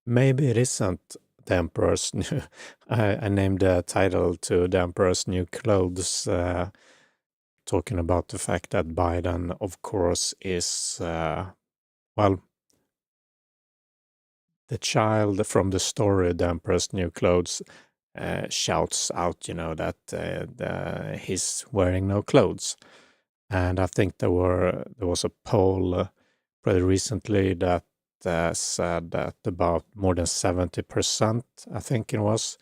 maybe it isn't the Emperor's new. I named the title to the Emperor's New Clothes, talking about the fact that Biden, of course, is, well, the child from the story, The Emperor's New Clothes, shouts out, that he's wearing no clothes. And I think there was a poll pretty recently that said that about more than 70%, I think it was,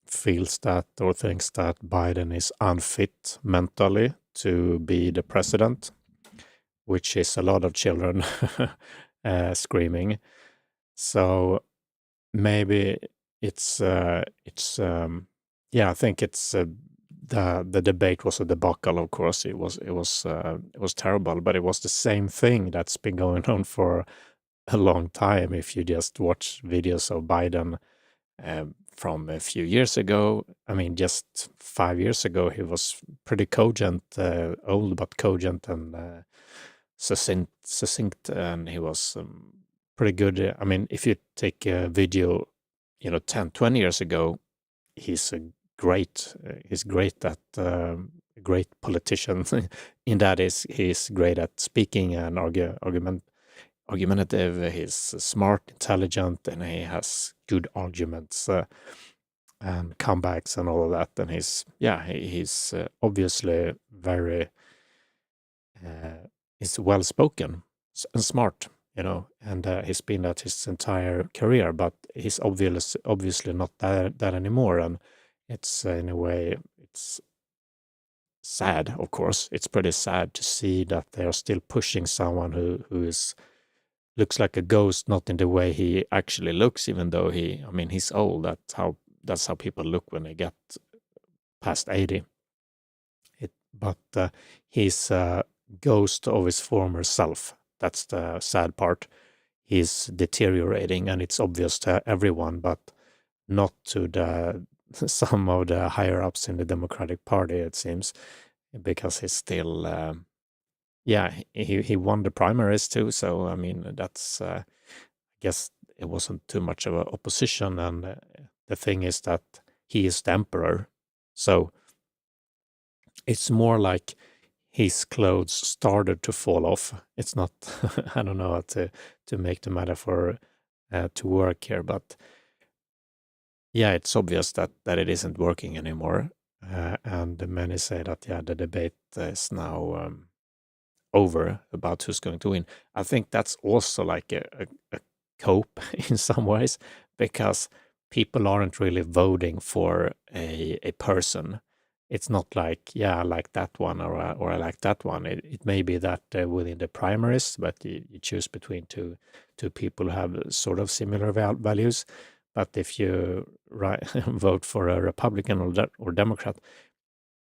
feels that or thinks that Biden is unfit mentally to be the president, which is a lot of children screaming. So maybe yeah, I think it's the debate was a debacle. Of course, it was terrible, but it was the same thing that's been going on for a long time. If you just watch videos of Biden from a few years ago, I mean, just 5 years ago, he was pretty cogent, old but cogent and succinct, and he was pretty good. I mean, if you take a video, 10, 20 years ago, he's he's great at, great politician in that is he's great at speaking and argumentative. He's smart, intelligent, and he has good arguments and comebacks and all of that. And he's obviously very he's well spoken and smart, and he's been that his entire career. But he's obviously not that anymore, and it's in a way it's sad. Of course, it's pretty sad to see that they are still pushing someone who is looks like a ghost, not in the way he actually looks, even though he's old. That's how people look when they get past 80. But he's a ghost of his former self. That's the sad part. He's deteriorating, and it's obvious to everyone, but not to the some of the higher ups in the Democratic Party, it seems, because he's still, he won the primaries too. So I mean, that's I guess it wasn't too much of an opposition, and the thing is that he is the emperor, so it's more like his clothes started to fall off. It's not, I don't know how to make the metaphor to work here, but yeah, it's obvious that it isn't working anymore. And many say that, yeah, the debate is now over about who's going to win. I think that's also like a cope in some ways, because people aren't really voting for a person. It's not like, yeah, I like that one, or I like that one. It may be that within the primaries, but you choose between two people who have sort of similar values. But if you vote for a Republican or Democrat,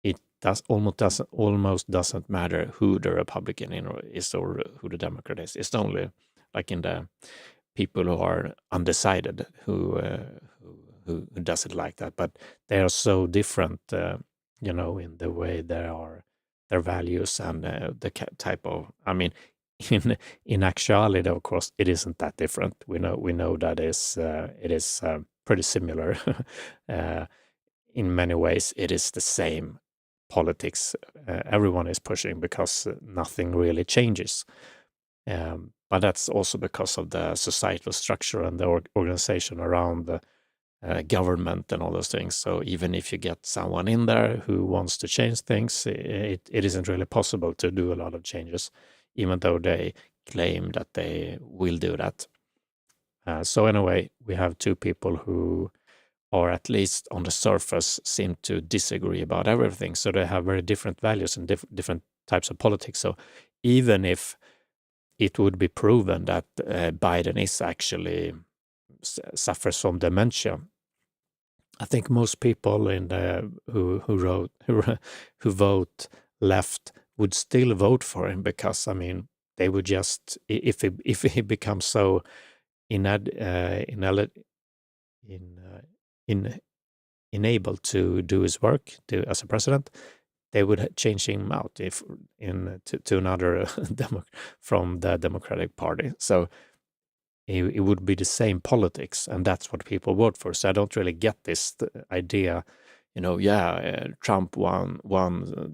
it almost doesn't matter who the Republican is or who the Democrat is. It's only like in the people who are undecided who doesn't like that. But they are so different, in the way their values and the type of. I mean, in actuality, of course, it isn't that different. We know that it is pretty similar. In many ways, it is the same politics everyone is pushing, because nothing really changes. But that's also because of the societal structure and the organization around the government and all those things. So even if you get someone in there who wants to change things, it isn't really possible to do a lot of changes, even though they claim that they will do that. So anyway, we have two people who, or at least on the surface, seem to disagree about everything. So they have very different values and different types of politics. So even if it would be proven that Biden is actually suffers from dementia, I think most people who vote left would still vote for him, because I mean they would just, if he becomes so enabled to do his work as a president, they would change him out to another from the Democratic Party. So it would be the same politics, and that's what people vote for. So I don't really get this idea, Trump won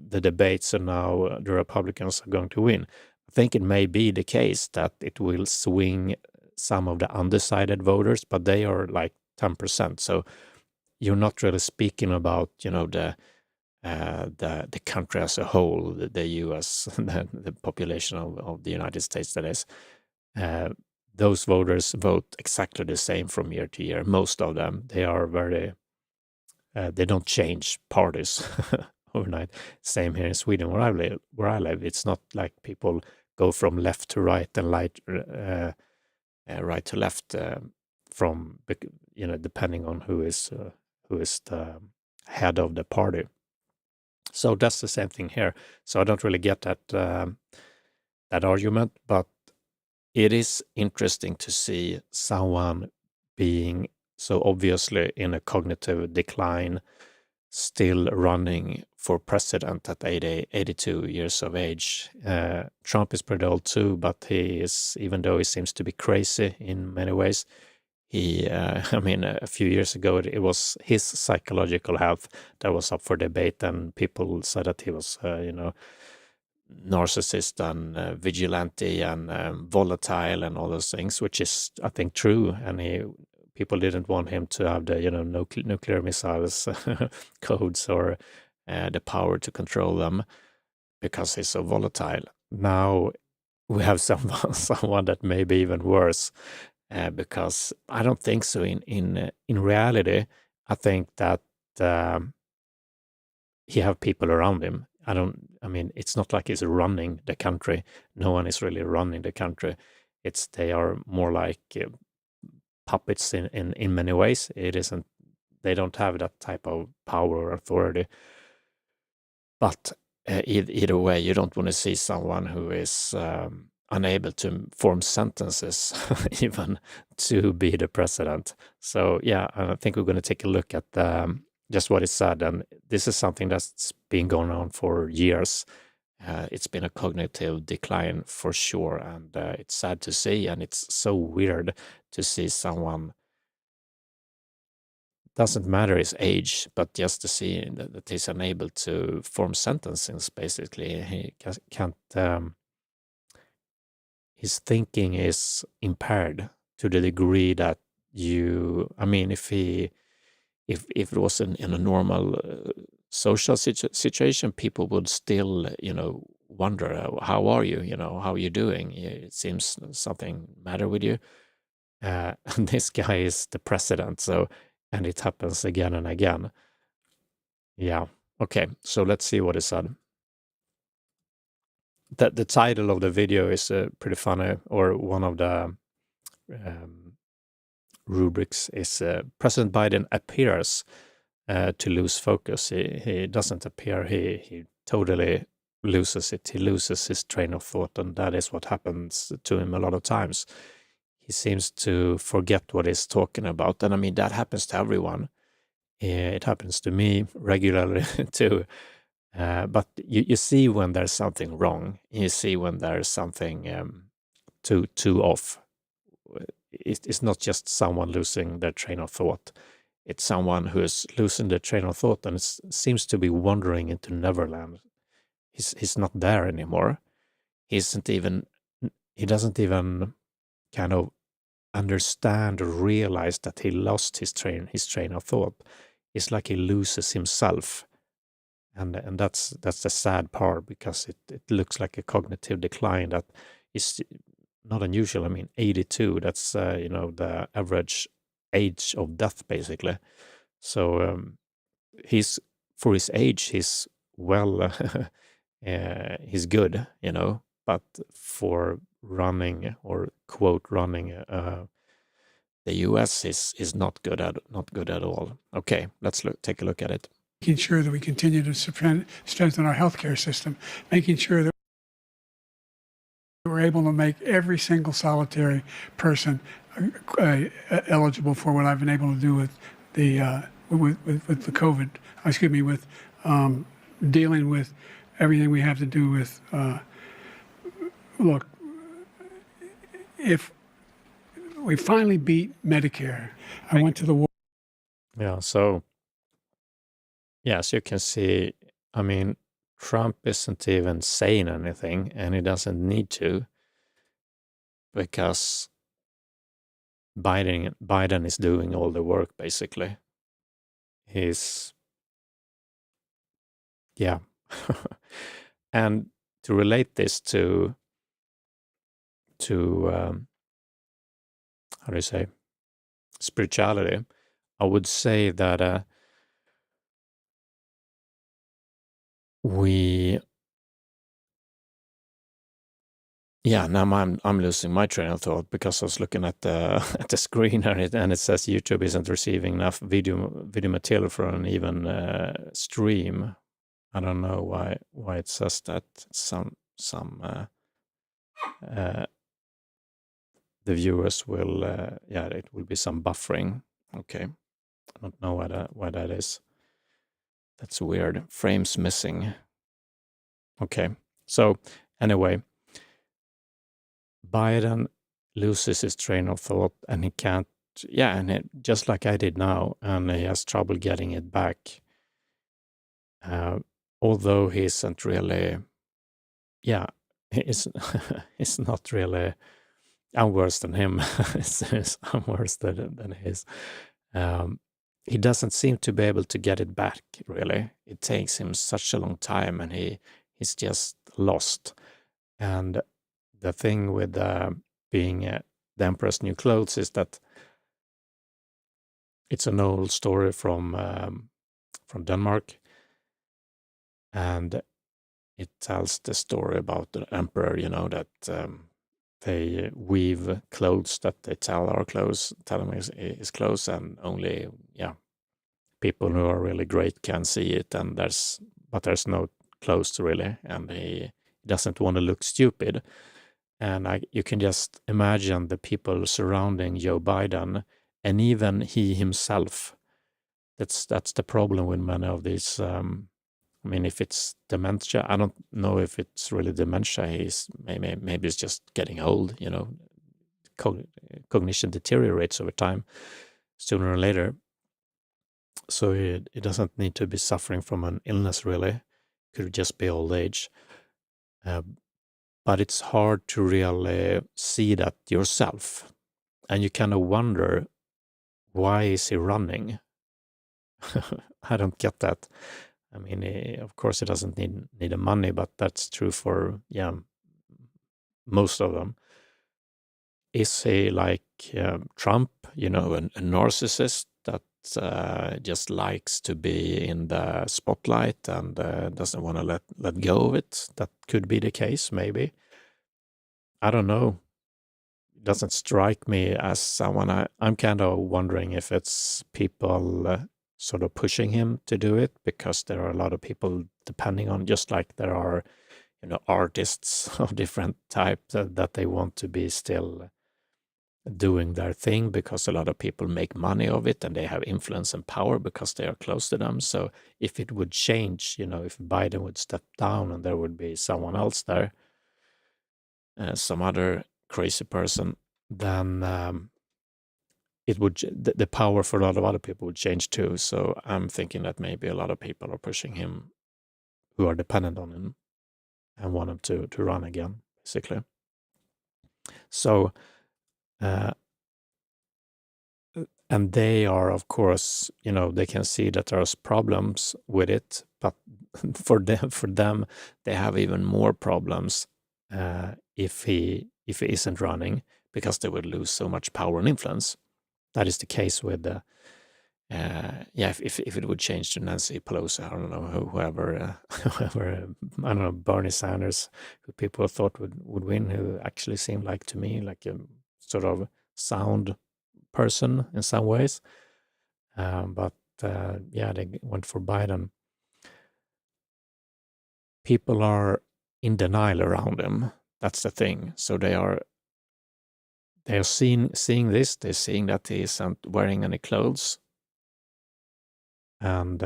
the debate, so now the Republicans are going to win. I think it may be the case that it will swing some of the undecided voters, but they are like 10%. So you're not really speaking about, the country as a whole, the U.S., the population of the United States, that is. Those voters vote exactly the same from year to year. Most of them, they are very, they don't change parties overnight. Same here in Sweden, where I live. It's not like people go from left to right and right to left from, depending on who is the head of the party. So that's the same thing here. So I don't really get that argument, but it is interesting to see someone being so obviously in a cognitive decline, still running for president at 82 years of age. Trump is pretty old too, but he is, even though he seems to be crazy in many ways, a few years ago, it was his psychological health that was up for debate, and people said that he was, narcissist and vigilante and volatile and all those things, which is, I think, true. And people didn't want him to have the, nuclear missiles codes or the power to control them because he's so volatile. Now we have someone that may be even worse. Because I don't think so. In reality, I think that he have people around him. It's not like he's running the country. No one is really running the country. They are more like puppets in many ways. It isn't. They don't have that type of power or authority. But either way, you don't want to see someone who is unable to form sentences even to be the president. So yeah, I think we're going to take a look at just what he said. And this is something that's been going on for years. It's been a cognitive decline for sure. And it's sad to see. And it's so weird to see someone, doesn't matter his age, but just to see that he's unable to form sentences, basically. He can't... his thinking is impaired to the degree that if it was in a normal social situation, people would still, wonder, how are you? How are you doing? It seems something matter with you. And this guy is the president, and it happens again and again. Yeah. Okay. So let's see what he said. The title of the video is pretty funny, or one of the rubrics is President Biden appears to lose focus. He doesn't appear. He totally loses it. He loses his train of thought, and that is what happens to him a lot of times. He seems to forget what he's talking about, and that happens to everyone. It happens to me regularly too. But you see when there's something wrong. You see when there's something too off. It's not just someone losing their train of thought. It's someone who is losing their train of thought and seems to be wandering into Neverland. He's not there anymore. He doesn't even kind of understand or realize that he lost his train of thought. It's like he loses himself. And that's the sad part, because it looks like a cognitive decline that is not unusual. 82, that's the average age of death, basically. So for his age, he's well, he's good, but for running, or quote running, the U.S. is not good at all. Okay, let's take a look at it. Making sure that we continue to strengthen our healthcare system, making sure that we're able to make every single solitary person eligible for what I've been able to do with the COVID. With dealing with everything we have to do with. Look, if we finally beat Medicare. I went to the Yeah, so as you can see, I mean, Trump isn't even saying anything, and he doesn't need to, because Biden is doing all the work, basically. He's, yeah. And to relate this to how do you say, spirituality, I would say that we, yeah, now I'm losing my train of thought, because I was looking at the at the screen, and it says YouTube isn't receiving enough video material for an even stream. I don't know why it says that. Some uh, the viewers will, it will be some buffering. Okay, I don't know why that is. That's weird. Frames missing. Okay, so anyway, Biden loses his train of thought, and he can't, just like I did now, and he has trouble getting it back. Although he isn't really, he's, he's not really, I'm worse than him. I'm worse than he is. He doesn't seem to be able to get it back, really. It takes him such a long time, and he's just lost. And the thing with being the Emperor's New Clothes is that it's an old story from Denmark, and it tells the story about the emperor. That they weave clothes that they tell him is clothes, and only people who are really great can see it. And there's no clothes really, and he doesn't want to look stupid. And you can just imagine the people surrounding Joe Biden, and even he himself. That's the problem with many of these. I mean, if it's dementia, I don't know if it's really dementia. Maybe it's just getting old. Cognition deteriorates over time, sooner or later. So it doesn't need to be suffering from an illness, really. It could just be old age. Uh, but it's hard to really see that yourself. And you kind of wonder, why is he running? I don't get that. I mean, of course, he doesn't need the money, but that's true for, most of them. Is he like Trump, a narcissist that just likes to be in the spotlight and doesn't want to let go of it? That could be the case, maybe. I don't know. It doesn't strike me as someone. I'm kind of wondering if it's people sort of pushing him to do it, because there are a lot of people depending on, just like there are, artists of different types that they want to be still doing their thing, because a lot of people make money of it, and they have influence and power because they are close to them. So if it would change, if Biden would step down and there would be someone else there, some other crazy person, then it would the power for a lot of other people would change too. So I'm thinking that maybe a lot of people are pushing him, who are dependent on him, and want him to run again, basically. So uh, and they are, of course, they can see that there's problems with it, but for them, they have even more problems if he isn't running, because they would lose so much power and influence. That is the case with if it would change to Nancy Pelosi, I don't know, whoever, whoever, I don't know, Bernie Sanders, who people thought would win, who actually seemed like, to me, like a sort of sound person in some ways. But they went for Biden. People are in denial around him. That's the thing. So they are seeing this. They're seeing that he isn't wearing any clothes, and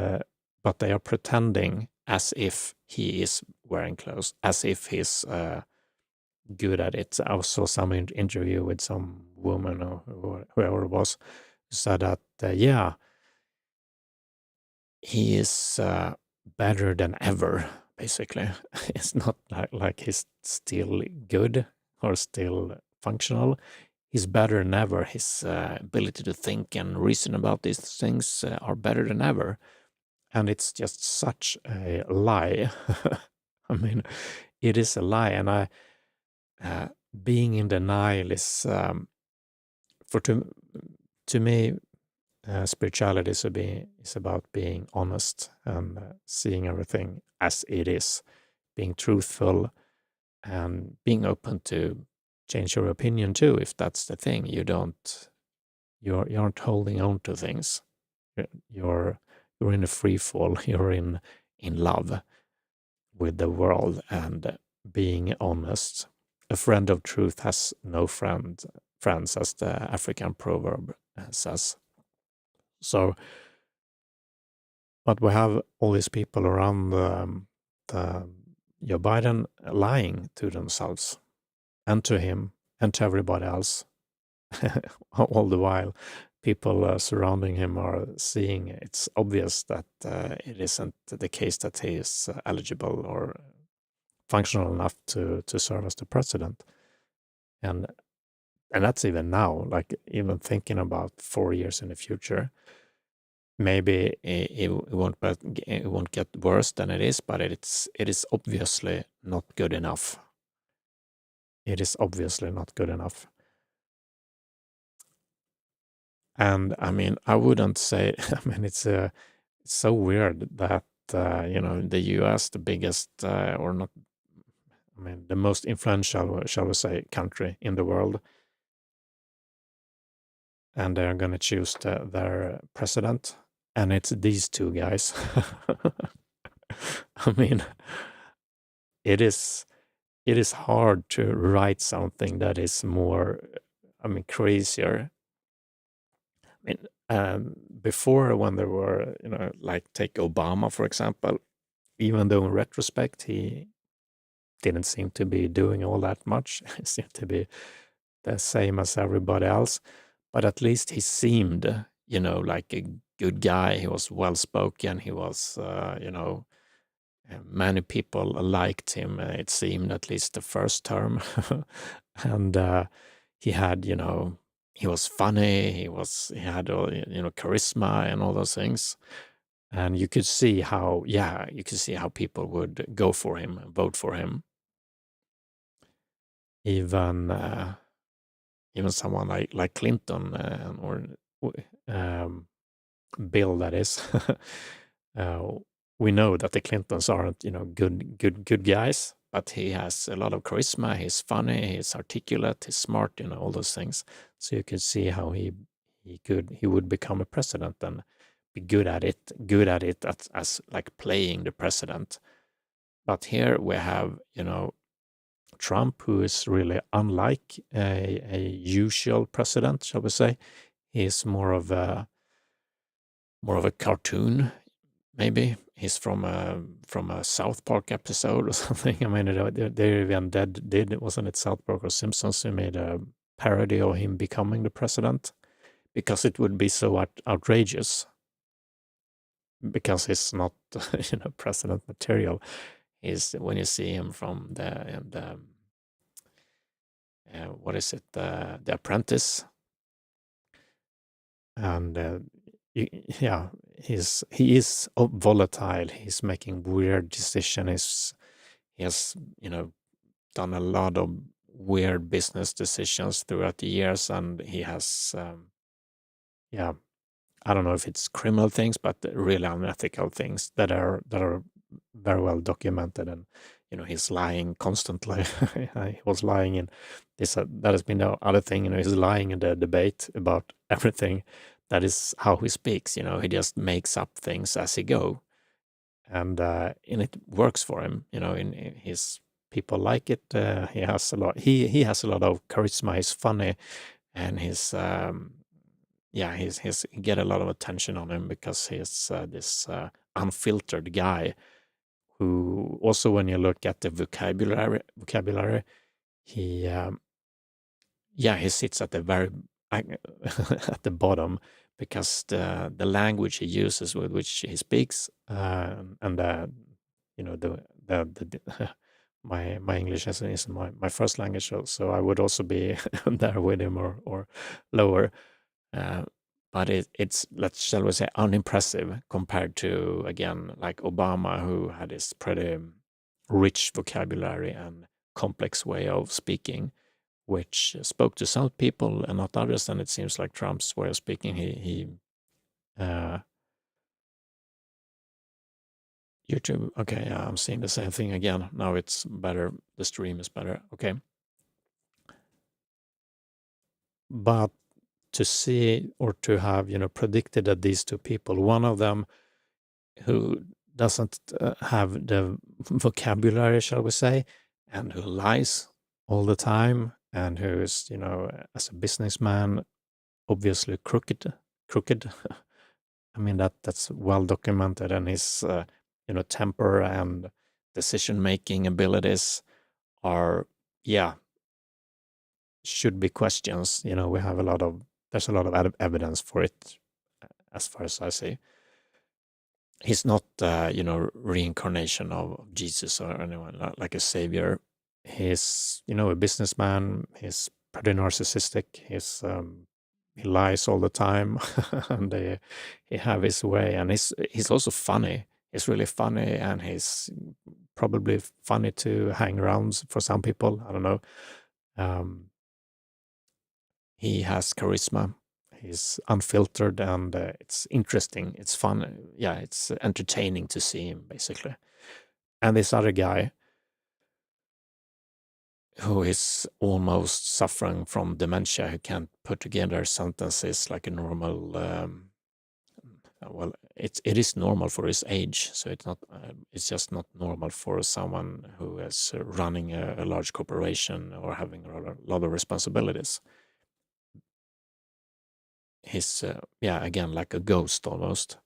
but they are pretending as if he is wearing clothes, as if he's good at it. I saw some interview with some woman or whoever it was, who said that, yeah, he is better than ever, basically. It's not like he's still good or still functional. He's better than ever. His ability to think and reason about these things are better than ever. And it's just such a lie. I mean, it is a lie. And uh, being in denial is, for to me, spirituality is about being honest and seeing everything as it is, being truthful and being open to change your opinion too, if that's the thing. You aren't holding on to things. You're you're in a free fall. You're in love with the world and being honest. A friend of truth has no friends, as the African proverb says. So, but we have all these people around the Joe Biden lying to themselves and to him and to everybody else. All the while, people surrounding him are seeing it's obvious that it isn't the case that he is eligible or functional enough to serve as the president. And that's even now, like even thinking about 4 years in the future. Maybe it won't get worse than it is, but it is obviously not good enough. It is obviously not good enough. And I mean, I wouldn't say. I mean, it's so weird that the U.S., the biggest or not, I mean, the most influential, shall we say, country in the world, and they're going to choose their president, and it's these two guys. I mean, it is hard to write something that is more, I mean, crazier. I mean, before, when there were, like take Obama, for example, even though in retrospect he didn't seem to be doing all that much, he seemed to be the same as everybody else, but at least he seemed, like a good guy. He was well spoken. He was, many people liked him. It seemed, at least the first term, and he had, he was funny. He had, charisma and all those things. And you could see how, people would go for him, vote for him. Even someone like Clinton or um, Bill, that is. uh, we know that the Clintons aren't, good guys, but he has a lot of charisma. He's funny. He's articulate. He's smart. All those things. So you can see how he would become a president and be good at it. Good at it as like playing the president. But here we have, Trump, who is really unlike a usual president, shall we say. He's more of a cartoon, maybe. He's from a South Park episode or something. I mean, they even did, wasn't it South Park or Simpsons, who made a parody of him becoming the president, because it would be so outrageous, because he's not, president material. Is when you see him from the what is it, the Apprentice, and yeah, he is volatile. He's making weird decisions. He has, done a lot of weird business decisions throughout the years, and he has, yeah, I don't know if it's criminal things, but really unethical things that are very well documented. And he's lying constantly. He was lying in this. That has been the other thing. He's lying in the debate about everything. That is how he speaks. He just makes up things as he go, and it works for him. In his people like it. He has a lot. He has a lot of charisma. He's funny, and he get a lot of attention on him because he's this unfiltered guy who also, when you look at the vocabulary, he yeah, he sits at the very at the bottom because the language he uses with which he speaks, and the my English isn't my first language, so I would also be there with him or lower. Uh, but it's, let's shall we say, unimpressive compared to, again, like Obama, who had this pretty rich vocabulary and complex way of speaking, which spoke to some people and not others. And it seems like Trump's way of speaking, he YouTube. Okay, yeah, I'm seeing the same thing again. Now it's better. The stream is better. Okay, but to see or to have predicted that these two people, one of them who doesn't have the vocabulary, shall we say, and who lies all the time, and who is, as a businessman, obviously crooked. I mean, that's well documented, and his temper and decision making abilities are, yeah, should be questions. We have there's a lot of evidence for it, as far as I see. He's not, reincarnation of Jesus or anyone like a savior. He's, a businessman. He's pretty narcissistic. He lies all the time, and he have his way. And he's also funny. He's really funny, and he's probably funny to hang around for some people. I don't know. Um, he has charisma. He's unfiltered, and it's interesting. It's fun. Yeah, it's entertaining to see him, basically. And this other guy, who is almost suffering from dementia, who can't put together sentences like a normal. Well, it is normal for his age, so it's not. It's just not normal for someone who is running a large corporation or having a lot of responsibilities. He's, yeah, again, like a ghost almost.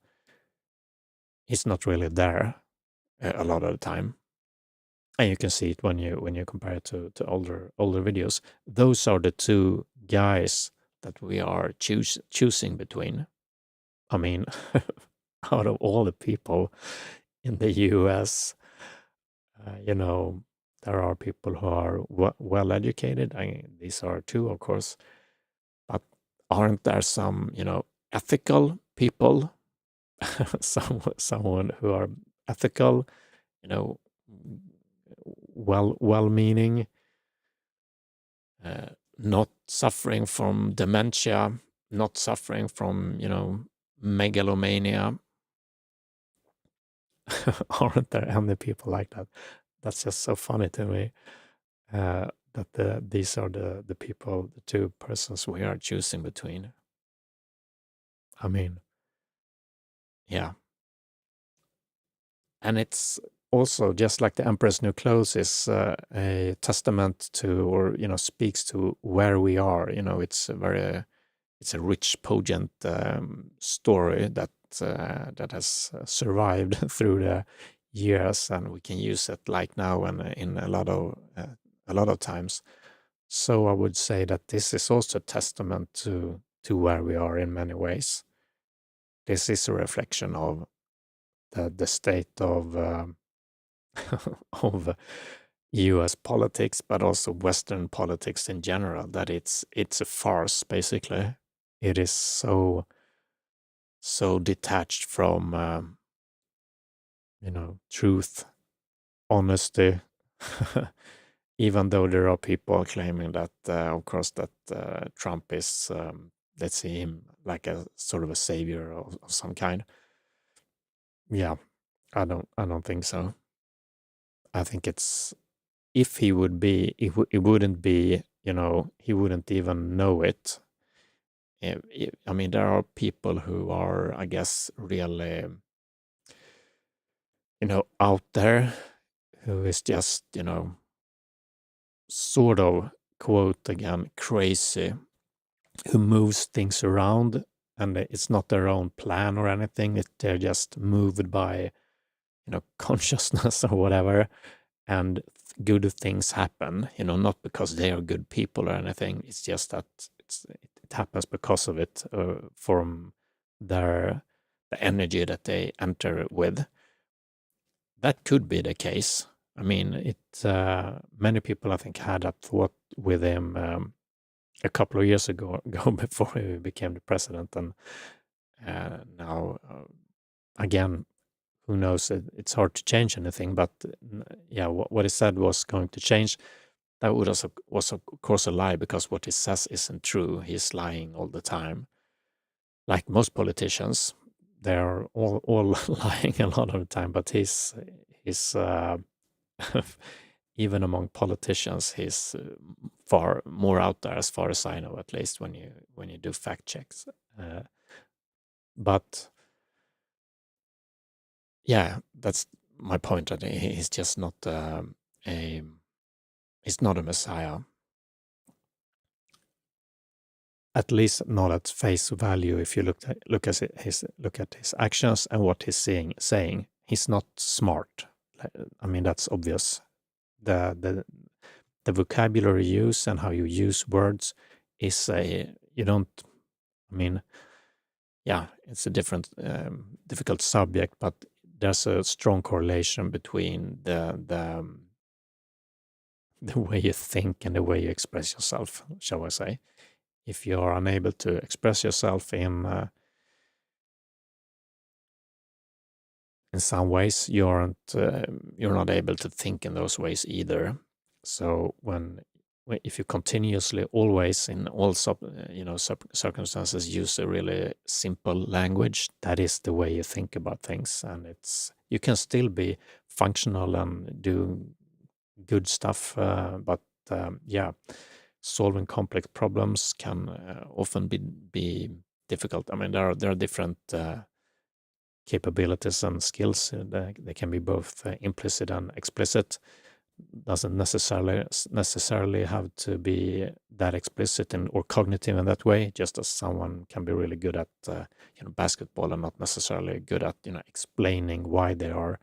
He's not really there a lot of the time, and you can see it when you compare it to older videos. Those are the two guys that we are choosing between. I mean, out of all the people in the US, there are people who are well educated. These are two, of course, but aren't there some, ethical people, someone who are ethical, you know, well-meaning, not suffering from dementia, not suffering from, megalomania. Aren't there any people like that? That's just so funny to me. That these are the people, the two persons we are choosing between. I mean, yeah. And it's also just like the Emperor's New Clothes is a testament to, or speaks to where we are. It's a rich, potent story that has survived through the years, and we can use it like now and in a lot of times. So I would say that this is also a testament to where we are in many ways. This is a reflection of the state of of U.S. politics, but also Western politics in general. That it's a farce, basically. It is so detached from truth, honesty. Even though there are people claiming that, of course, that Trump is, let's see him like a sort of a savior of some kind. Yeah, I don't think so. I think it's, if he would be, it wouldn't be, he wouldn't even know it. I mean, there are people who are, I guess, really, out there, who is just, sort of, quote again, crazy, who moves things around, and it's not their own plan or anything. They're just moved by, consciousness or whatever, and good things happen, not because they are good people or anything. It's just that it happens because of it, from the energy that they enter with. That could be the case. I mean, many people, I think, had that thought with him a couple of years ago before he became the president. And now, again, who knows? It's hard to change anything. But yeah, what he said was going to change. That was of course a lie, because what he says isn't true. He's lying all the time, like most politicians. They're all lying a lot of the time. But he's even among politicians, he's far more out there, as far as I know, at least when you do fact checks. But yeah, that's my point. That he's just not he's not a messiah. At least not at face value. If you look at his actions and what he's saying, he's not smart. I mean, that's obvious. The vocabulary use and how you use words is you don't. I mean, yeah, it's a difficult subject, but there's a strong correlation between the way you think and the way you express yourself, shall I say. If you are unable to express yourself in some ways, you're not able to think in those ways either. So if you continuously, always, in all circumstances, use a really simple language, that is the way you think about things, and you can still be functional and do good stuff, but yeah, solving complex problems can often be difficult. I mean, there are different capabilities and skills. They can be both implicit and explicit. Doesn't necessarily have to be that explicit or cognitive in that way. Just as someone can be really good at basketball and not necessarily good at explaining why they are,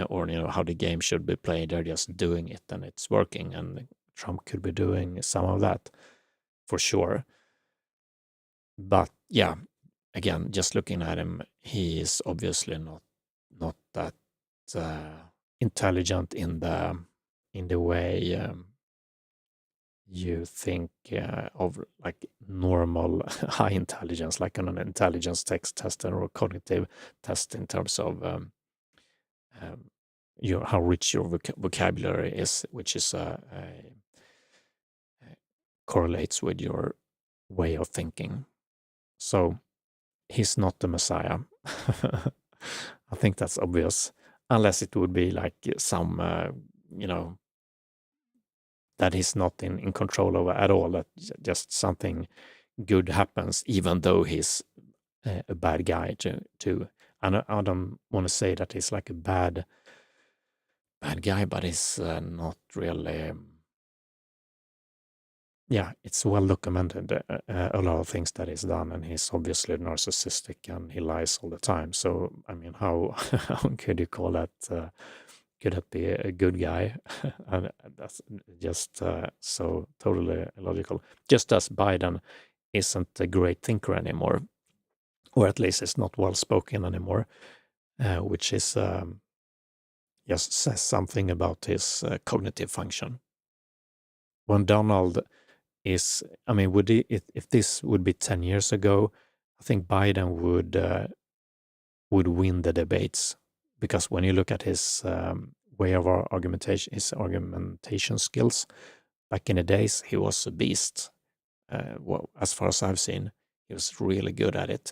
or how the game should be played. They're just doing it and it's working. And Trump could be doing some of that for sure. But yeah, again, just looking at him, he is obviously not that intelligent in the way you think of like normal high intelligence, like on an intelligence test or cognitive test, in terms of how rich your vocabulary is, which is correlates with your way of thinking. So he's not the Messiah. I think that's obvious, unless it would be like some, that he's not in control over at all, that just something good happens, even though he's a bad guy too. And I don't want to say that he's like a bad guy, but he's not really. Yeah, it's well documented, a lot of things that he's done, and he's obviously narcissistic and he lies all the time. So, I mean, how how could you call that? Could that be a good guy? And that's just so totally illogical. Just as Biden isn't a great thinker anymore, or at least is not well spoken anymore, which is just says something about his cognitive function. When Donald I mean, if this would be 10 years ago, I think Biden would win the debates, because when you look at his way of argumentation, his argumentation skills, back in the days, he was a beast. Well, as far as I've seen, he was really good at it,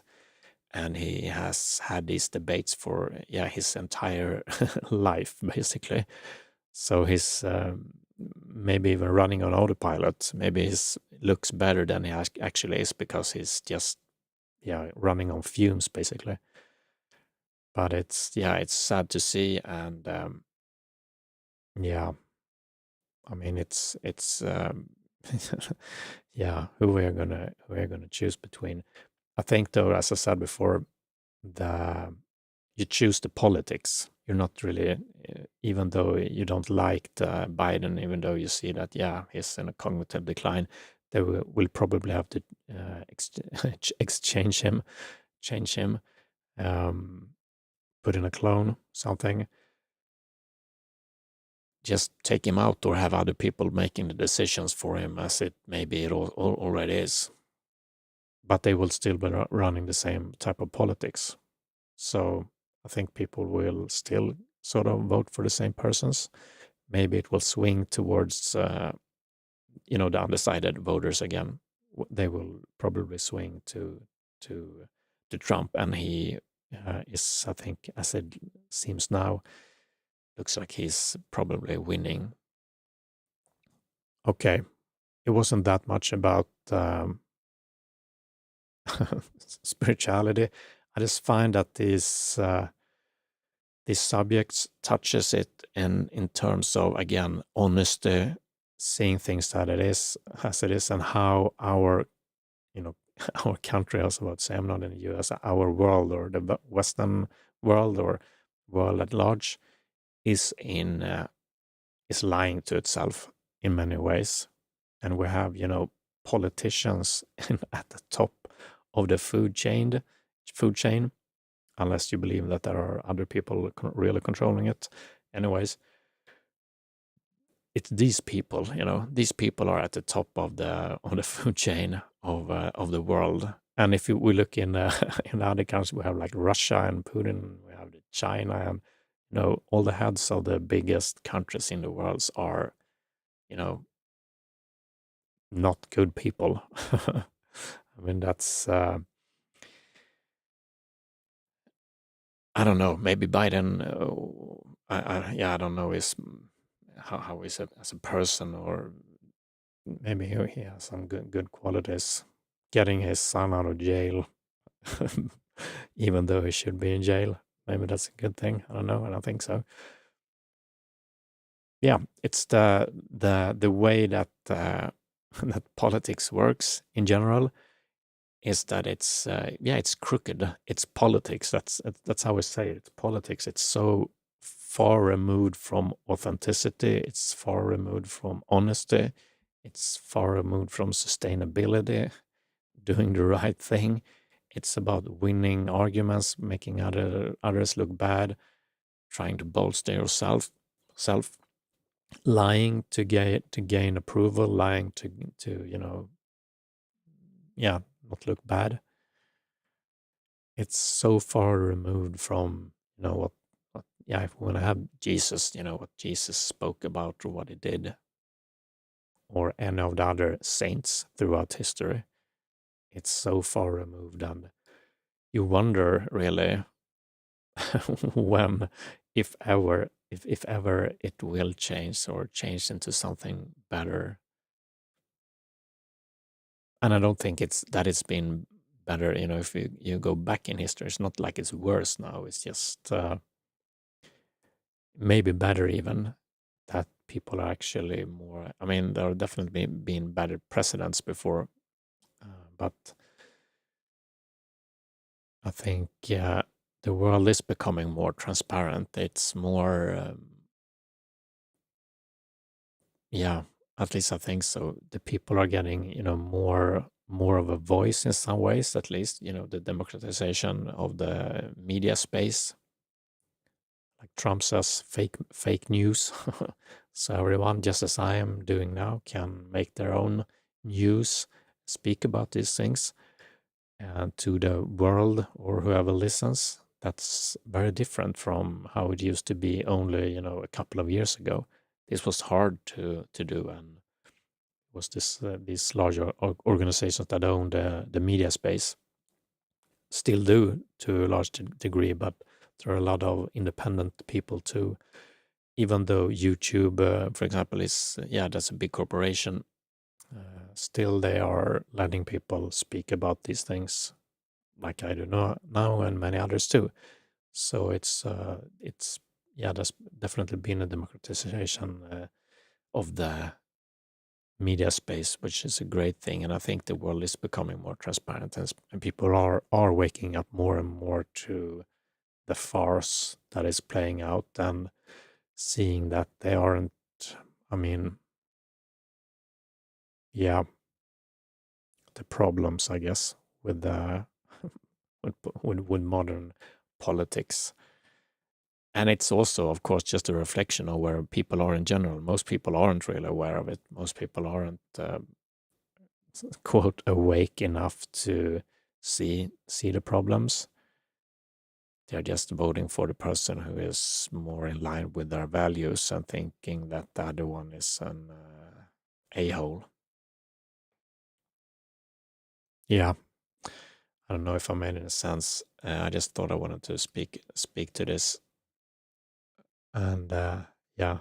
and he has had these debates for his entire life, basically. So he's maybe even running on autopilot. Maybe he looks better than he actually is, because he's just running on fumes, basically. But it's sad to see, and I mean, it's who we're gonna choose between. I think, though, as I said before, the you choose the politics. You're not really, even though you don't like the Biden, even though you see that, yeah, he's in a cognitive decline, they will probably have to exchange him, change him, um, put in a clone, something. Just take him out or have other people making the decisions for him, as it maybe it already is. But they will still be running the same type of politics. So I think people will still sort of vote for the same persons. Maybe it will swing towards, the undecided voters again. They will probably swing to to Trump, and he is, I think, as it seems now, looks like he's probably winning. Okay, it wasn't that much about spirituality. I just find that these subjects touches it in terms of, again, honesty, seeing things that it is as it is, and how our, our country, I was about to say, I'm not in the US, our world, or the Western world, or world at large, is is lying to itself in many ways. And we have, politicians at the top of the food chain, unless you believe that there are other people really controlling it. Anyways, it's these people. These people are at the top of the food chain of the world. And if we look in in other countries, we have like Russia and Putin, we have China, and all the heads of the biggest countries in the world are, you know not good people. I mean, that's I don't know. Maybe Biden. I don't know his how he's as a person, or maybe he has some good qualities. Getting his son out of jail, even though he should be in jail. Maybe that's a good thing. I don't know. I don't think so. Yeah, it's the way that that politics works in general is that it's crooked. It's politics. That's how we say it. It's politics. It's so far removed from authenticity. It's far removed from honesty. It's far removed from sustainability, doing the right thing. It's about winning arguments, making others look bad, trying to bolster yourself, self, lying to gain approval, lying to not look bad. It's so far removed from what yeah, if we want to have Jesus, what Jesus spoke about or what he did, or any of the other saints throughout history. It's so far removed, and you wonder really when, if ever it will change, or change into something better. And I don't think it's been better. If you go back in history, it's not like it's worse now. It's just maybe better even, that people are actually more. I mean, there are definitely been better presidents before, but I think, yeah, the world is becoming more transparent. It's more, yeah, at least I think so. The people are getting, more of a voice in some ways, at least, the democratization of the media space. Like Trump says, fake news. So everyone, just as I am doing now, can make their own news, speak about these things, and to the world or whoever listens. That's very different from how it used to be only, a couple of years ago. This was hard to do, and was these larger organizations that own the media space still do to a large degree, but there are a lot of independent people too. Even though YouTube, for example, is that's a big corporation, still they are letting people speak about these things, like I do now, and many others too. So it's there's definitely been a democratization of the media space, which is a great thing. And I think the world is becoming more transparent, and people are waking up more and more to the farce that is playing out and seeing that they aren't, I mean, yeah, the problems, I guess, with the with modern politics. And it's also, of course, just a reflection of where people are in general. Most people aren't really aware of it. Most people aren't, quote, awake enough to see the problems. They're just voting for the person who is more in line with their values and thinking that the other one is an a-hole. Yeah, I don't know if I made any sense. I just thought I wanted to speak to this, and yeah,